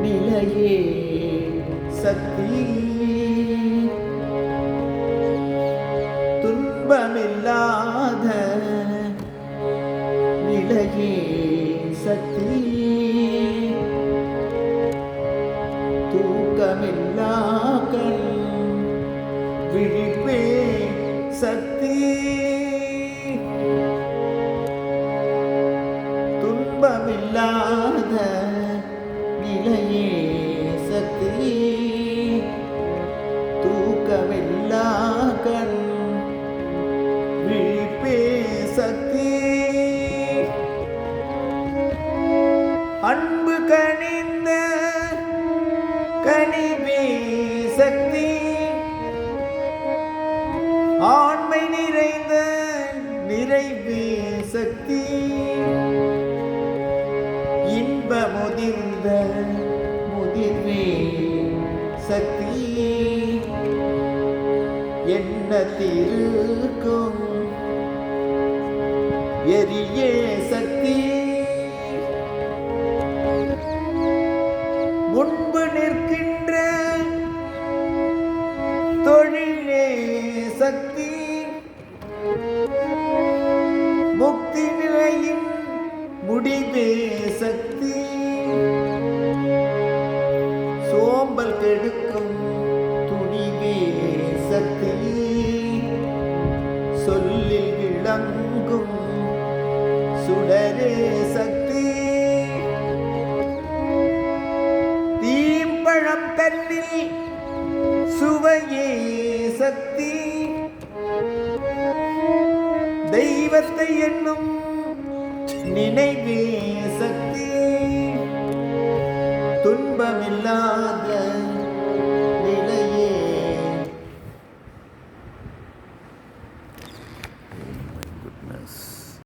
நிலையே சக்தி, துன்பமில்லாத நிலையே சக்தி, தூக்கமில்லா கண் விழிப்பே சக்தி, துன்பமில்லாத நிலையே சக்தி, தூக்கமில்லா கண் விழிப்பே சக்தி, அன்பு கனிந்த கனிவே சக்தி, ஆண்மை நிறைந்த நிறைவே சக்தி, இன்ப முதிர்ந்த முதிர்வே சக்தி, என்ன திருக்கும் எரியே சக்தி, முன்பு நிற்கின்ற தொழிலே சக்தி, முக்தி நிலையின் முடிவே சக்தி, சோம்பல் கெடுக்கும் துணிவே சக்தி, சொல்லில் விளங்கும் சுடரே சக்தி, தீம்பழம் தன்னில் சுவையே சக்தி, தெய்வத்தை என்னும் நினைவே சக்தி, துன்பமில்லாத